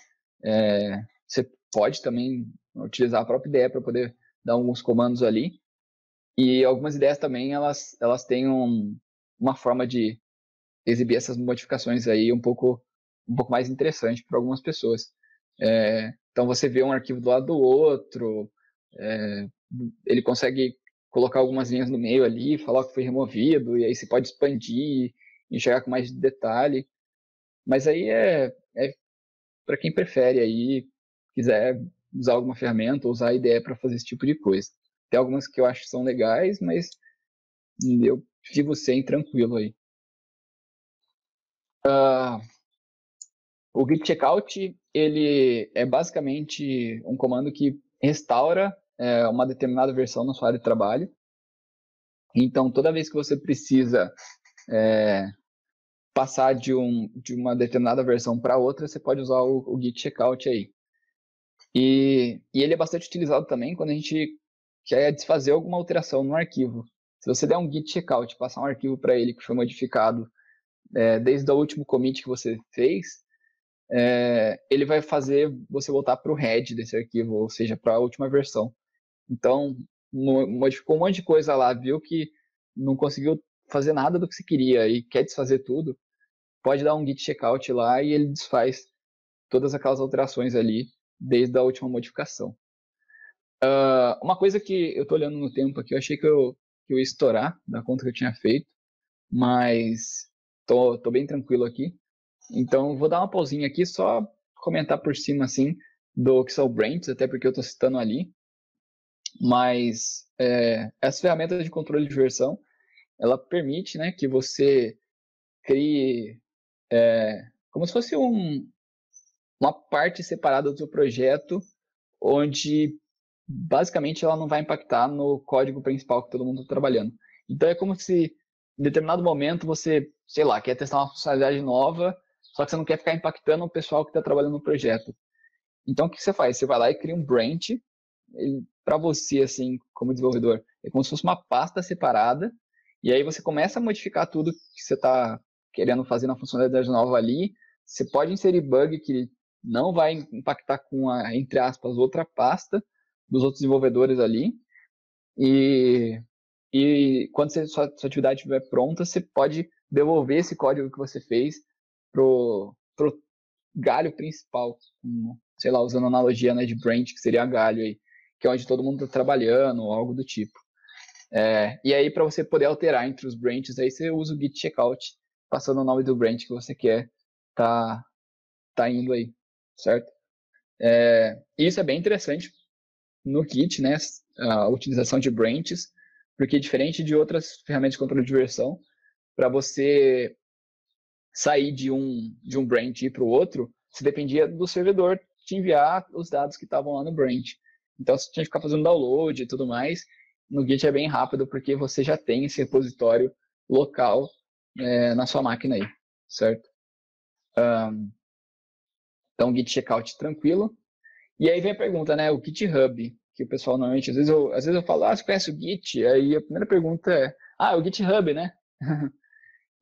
Speaker 1: Você pode também utilizar a própria ideia para poder dar alguns comandos ali. E algumas ideias também, elas têm uma forma de exibir essas modificações aí um pouco mais interessante para algumas pessoas. Então você vê um arquivo do lado do outro, é, ele consegue colocar algumas linhas no meio ali, falar que foi removido, e aí você pode expandir, enxergar com mais detalhe. Mas aí é para quem prefere aí, quiser usar alguma ferramenta ou usar a ideia para fazer esse tipo de coisa. Tem algumas que eu acho que são legais, mas eu vivo sem tranquilo aí. O git checkout, ele é basicamente um comando que restaura uma determinada versão na sua área de trabalho. Então, toda vez que você precisa passar de uma determinada versão para outra, você pode usar o git checkout aí. E ele é bastante utilizado também quando a gente quer desfazer alguma alteração no arquivo. Se você der um git checkout, passar um arquivo para ele que foi modificado desde o último commit que você fez, ele vai fazer você voltar para o head desse arquivo, ou seja, para a última versão. Então, modificou um monte de coisa lá, viu que não conseguiu fazer nada do que você queria e quer desfazer tudo, pode dar um git checkout lá e ele desfaz todas aquelas alterações ali desde a última modificação. Uma coisa que eu estou olhando no tempo aqui, eu achei que eu ia estourar da conta que eu tinha feito, mas tô bem tranquilo aqui. Então, vou dar uma pausinha aqui, só comentar por cima, assim, do que são brands, até porque eu estou citando ali. Mas essa ferramenta de controle de versão, ela permite, né, que você crie como se fosse uma parte separada do seu projeto, onde basicamente ela não vai impactar no código principal que todo mundo está trabalhando. Então é como se em determinado momento você, sei lá, quer testar uma funcionalidade nova, só que você não quer ficar impactando o pessoal que está trabalhando no projeto. Então, o que você faz? Você vai lá e cria um branch, para você, assim, como desenvolvedor, é como se fosse uma pasta separada, e aí você começa a modificar tudo que você está querendo fazer na funcionalidade nova ali. Você pode inserir bug que não vai impactar com a, entre aspas, outra pasta dos outros desenvolvedores ali. E quando sua atividade estiver pronta, você pode devolver esse código que você fez pro galho principal, sei lá, usando a analogia, né, de branch, que seria galho aí, que é onde todo mundo está trabalhando, ou algo do tipo. E aí, para você poder alterar entre os branches, aí você usa o git checkout, passando o nome do branch que você quer tá indo aí, certo? Isso é bem interessante no Git, né, a utilização de branches, porque diferente de outras ferramentas de controle de versão, para você sair de um branch e ir para o outro, você dependia do servidor te enviar os dados que estavam lá no branch. Então, você tinha que ficar fazendo download e tudo mais. No Git é bem rápido, porque você já tem esse repositório local na sua máquina aí, certo? Então, Git checkout tranquilo. E aí vem a pergunta, né? O GitHub, que o pessoal normalmente, às vezes eu falo, você conhece o Git? Aí a primeira pergunta é o GitHub, né?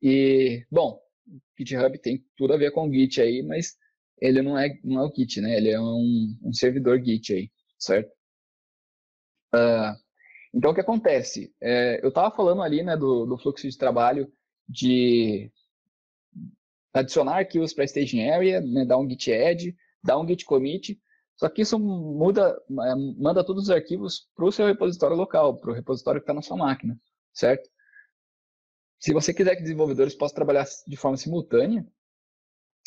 Speaker 1: E, bom, o GitHub tem tudo a ver com o Git aí, mas ele não é o Git, né? Ele é um servidor Git aí, certo? Então, o que acontece? Eu estava falando ali, né, do fluxo de trabalho de adicionar arquivos para a staging area, né, dar um git add, dar um git commit, só que isso manda todos os arquivos para o seu repositório local, para o repositório que está na sua máquina, certo? Se você quiser que desenvolvedores possam trabalhar de forma simultânea,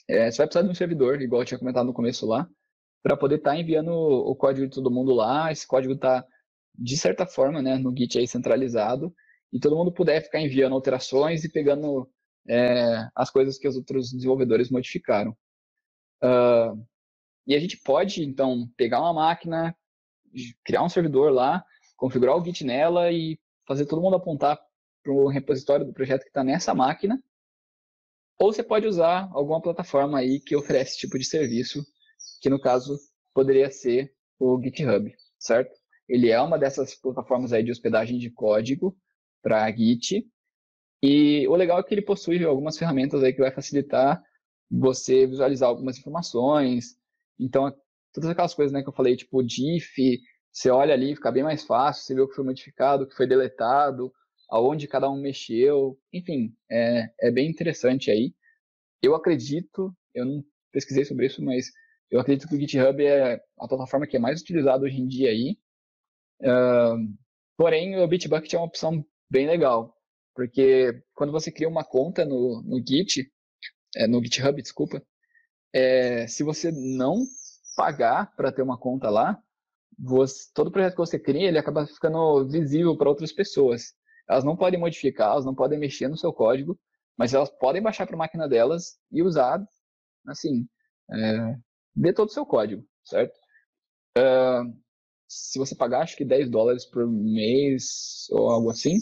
Speaker 1: você vai precisar de um servidor, igual eu tinha comentado no começo lá, para poder estar enviando o código de todo mundo lá. Esse código está, de certa forma, né, no Git aí centralizado, e todo mundo puder ficar enviando alterações e pegando as coisas que os outros desenvolvedores modificaram. E a gente pode, então, pegar uma máquina, criar um servidor lá, configurar o Git nela e fazer todo mundo apontar para o repositório do projeto que está nessa máquina. Ou você pode usar alguma plataforma aí que oferece esse tipo de serviço, que no caso poderia ser o GitHub, certo? Ele é uma dessas plataformas aí de hospedagem de código para Git. E o legal é que ele possui algumas ferramentas aí que vai facilitar você visualizar algumas informações. Então, todas aquelas coisas, né, que eu falei, tipo diff, você olha ali, fica bem mais fácil, você vê o que foi modificado, o que foi deletado, aonde cada um mexeu. Enfim, é bem interessante aí. Eu acredito, eu não pesquisei sobre isso, mas eu acredito que o GitHub é a plataforma que é mais utilizada hoje em dia aí. Porém, o Bitbucket é uma opção bem legal, porque quando você cria uma conta no Git, no GitHub, desculpa, se você não pagar para ter uma conta lá, todo projeto que você cria, ele acaba ficando visível para outras pessoas. Elas não podem modificar, elas não podem mexer no seu código, mas elas podem baixar para a máquina delas e usar, assim, ver todo o seu código, certo? Se você pagar, acho que $10 por mês ou algo assim,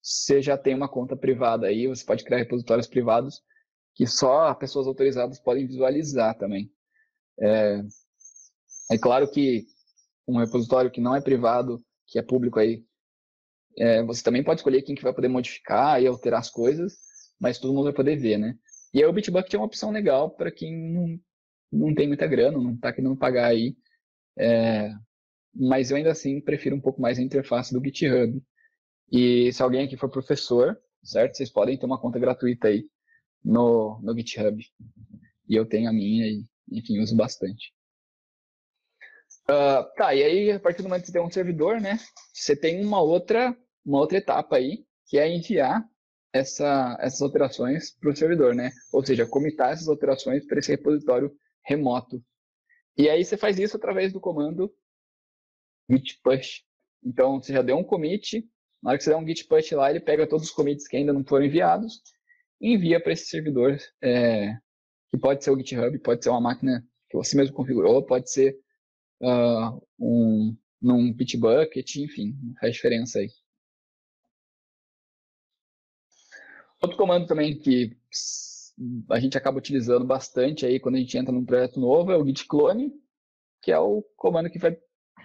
Speaker 1: você já tem uma conta privada aí, você pode criar repositórios privados que só pessoas autorizadas podem visualizar também. É claro que um repositório que não é privado, que é público aí, você também pode escolher quem que vai poder modificar e alterar as coisas, mas todo mundo vai poder ver, né? E aí o Bitbucket é uma opção legal para quem não tem muita grana, não está querendo pagar aí, mas eu ainda assim prefiro um pouco mais a interface do GitHub. E se alguém aqui for professor, certo? Vocês podem ter uma conta gratuita aí no GitHub. E eu tenho a minha e, enfim, uso bastante. Tá, e aí, a partir do momento que você tem um servidor, né? Você tem uma outra etapa aí, que é enviar essas alterações para o servidor, né? Ou seja, comitar essas alterações para esse repositório remoto. E aí você faz isso através do comando git push. Então, você já deu um commit, na hora que você der um git push lá, ele pega todos os commits que ainda não foram enviados e envia para esse servidor, que pode ser o GitHub, pode ser uma máquina que você mesmo configurou, pode ser num Bitbucket, enfim, faz diferença aí. Outro comando também que a gente acaba utilizando bastante aí quando a gente entra num projeto novo é o git clone. que é o comando que vai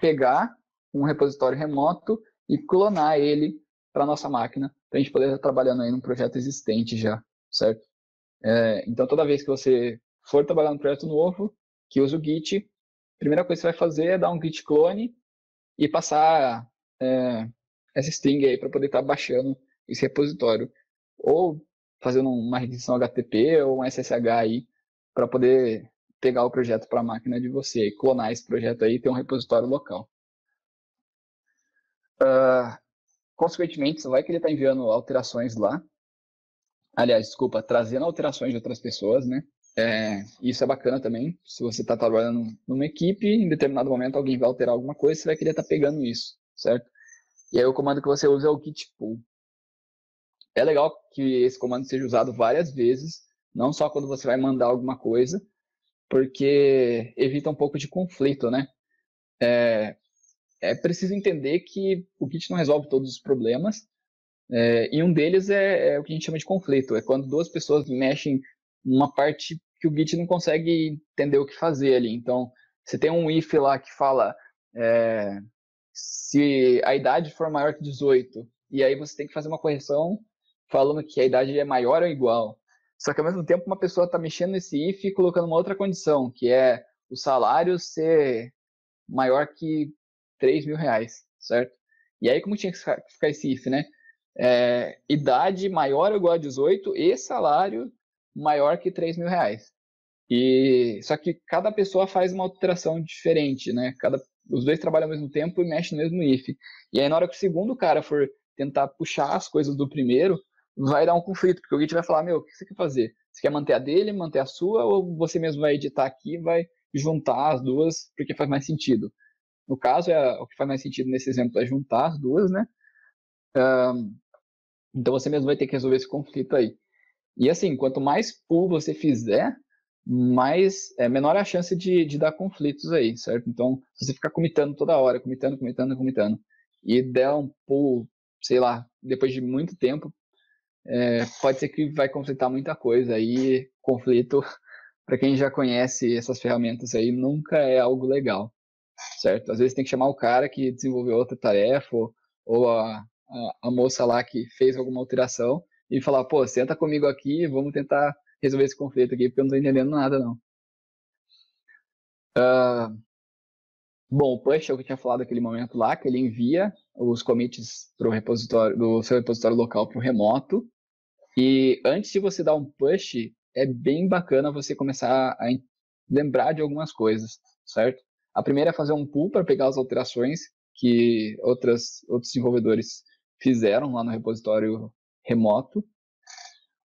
Speaker 1: pegar um repositório remoto e clonar ele para nossa máquina, para a gente poder estar trabalhando aí num projeto existente já, certo? Então, toda vez que você for trabalhar num projeto novo, que usa o Git, a primeira coisa que você vai fazer é dar um git clone e passar essa string aí para poder estar baixando esse repositório. Ou fazendo uma requisição HTTP ou um SSH aí para poder pegar o projeto para a máquina de você e clonar esse projeto aí e ter um repositório local. Consequentemente, você vai querer estar enviando alterações lá. Aliás, desculpa, trazendo alterações de outras pessoas, né? Isso é bacana também. Se você está trabalhando numa equipe, em determinado momento alguém vai alterar alguma coisa, você vai querer estar pegando isso, certo? E aí o comando que você usa é o git pull. É legal que esse comando seja usado várias vezes, não só quando você vai mandar alguma coisa, porque evita um pouco de conflito, né? É preciso entender que o Git não resolve todos os problemas, e um deles é o que a gente chama de conflito, é quando duas pessoas mexem numa parte que o Git não consegue entender o que fazer ali. Então, você tem um if lá que fala se a idade for maior que 18, e aí você tem que fazer uma correção falando que a idade é maior ou igual. Só que ao mesmo tempo uma pessoa está mexendo nesse if e colocando uma outra condição, que é o salário ser maior que 3 mil reais, certo? E aí como tinha que ficar esse if, né? Idade maior ou igual a 18 e salário maior que 3 mil reais. Só que cada pessoa faz uma alteração diferente, né? Os dois trabalham ao mesmo tempo e mexem no mesmo if. E aí na hora que o segundo cara for tentar puxar as coisas do primeiro, vai dar um conflito, porque o Git vai falar, meu, o que você quer fazer? Você quer manter a dele, manter a sua, ou você mesmo vai editar aqui e vai juntar as duas porque faz mais sentido? No caso, o que faz mais sentido nesse exemplo é juntar as duas, né? Então você mesmo vai ter que resolver esse conflito aí. E assim, quanto mais pull você fizer, menor a chance de dar conflitos aí, certo? Então, se você ficar comitando toda hora, comitando, e der um pull, sei lá, depois de muito tempo, pode ser que vai conflitar muita coisa. Aí, conflito, para quem já conhece essas ferramentas aí, nunca é algo legal, certo? Às vezes tem que chamar o cara que desenvolveu outra tarefa, ou a moça lá que fez alguma alteração, e falar, pô, senta comigo aqui, vamos tentar resolver esse conflito aqui, porque eu não estou entendendo nada, não. Bom, o push é o que eu tinha falado naquele momento lá, que ele envia os commits pro repositório, do seu repositório local para o remoto. E antes de você dar um push, é bem bacana você começar a lembrar de algumas coisas, certo? A primeira é fazer um pull para pegar as alterações que outros desenvolvedores fizeram lá no repositório remoto.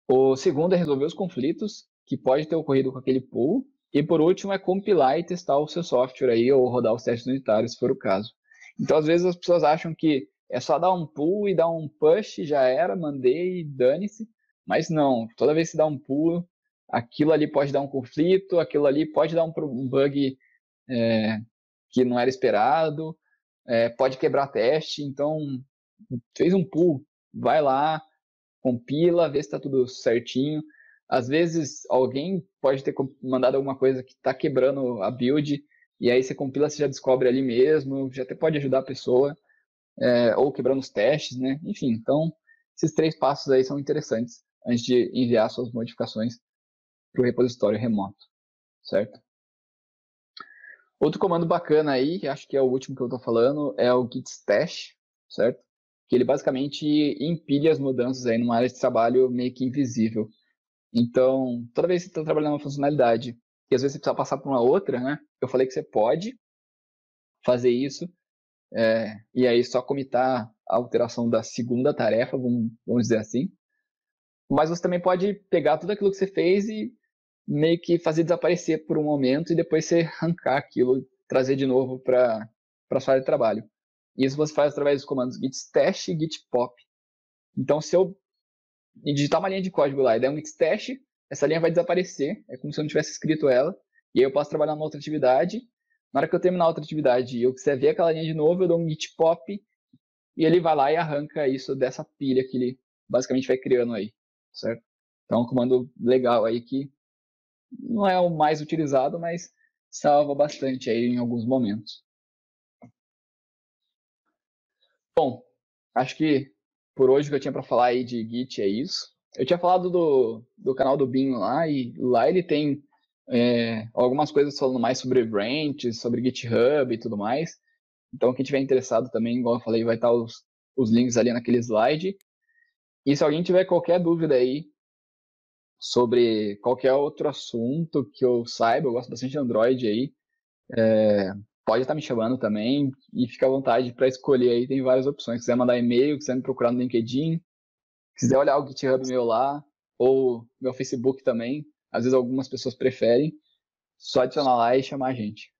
Speaker 1: O segundo é resolver os conflitos que pode ter ocorrido com aquele pull. E por último é compilar e testar o seu software aí, ou rodar os testes unitários, se for o caso. Então, às vezes as pessoas acham que é só dar um pull e dar um push, já era, mandei e dane-se. Mas não, toda vez que dá um pull, aquilo ali pode dar um conflito, aquilo ali pode dar um bug que não era esperado, pode quebrar teste. Então, fez um pull, vai lá, compila, vê se está tudo certinho. Às vezes alguém pode ter mandado alguma coisa que está quebrando a build, e aí você compila, você já descobre ali mesmo, já até pode ajudar a pessoa, ou quebrando os testes, né? Enfim, então esses 3 passos aí são interessantes antes de enviar suas modificações para o repositório remoto, certo? Outro comando bacana aí, que acho que é o último que eu estou falando, é o git stash, certo? Que ele basicamente empilha as mudanças aí numa área de trabalho meio que invisível. Então, toda vez que você está trabalhando uma funcionalidade e às vezes você precisa passar para uma outra, né? Eu falei que você pode fazer isso, e aí só comitar a alteração da segunda tarefa, vamos dizer assim. Mas você também pode pegar tudo aquilo que você fez e meio que fazer desaparecer por um momento e depois você arrancar aquilo, trazer de novo para a sua área de trabalho. Isso você faz através dos comandos git stash e git pop. Então, se eu digitar uma linha de código lá e der um git stash, essa linha vai desaparecer, é como se eu não tivesse escrito ela, e aí eu posso trabalhar numa outra atividade. Na hora que eu terminar a outra atividade e eu quiser ver aquela linha de novo, eu dou um git pop e ele vai lá e arranca isso dessa pilha que ele basicamente vai criando aí, certo? Então é um comando legal aí que não é o mais utilizado, mas salva bastante aí em alguns momentos. Bom, acho que por hoje o que eu tinha para falar aí de Git é isso. Eu tinha falado do canal do Binho lá, e lá ele tem algumas coisas falando mais sobre branches, sobre GitHub e tudo mais. Então, quem tiver interessado também, igual eu falei, vai estar os links ali naquele slide. E se alguém tiver qualquer dúvida aí sobre qualquer outro assunto que eu saiba, eu gosto bastante de Android aí, pode estar me chamando também e fica à vontade para escolher aí, tem várias opções. Se quiser mandar e-mail, quiser me procurar no LinkedIn, quiser olhar o GitHub meu lá, ou meu Facebook também, às vezes algumas pessoas preferem, só adicionar lá e chamar a gente.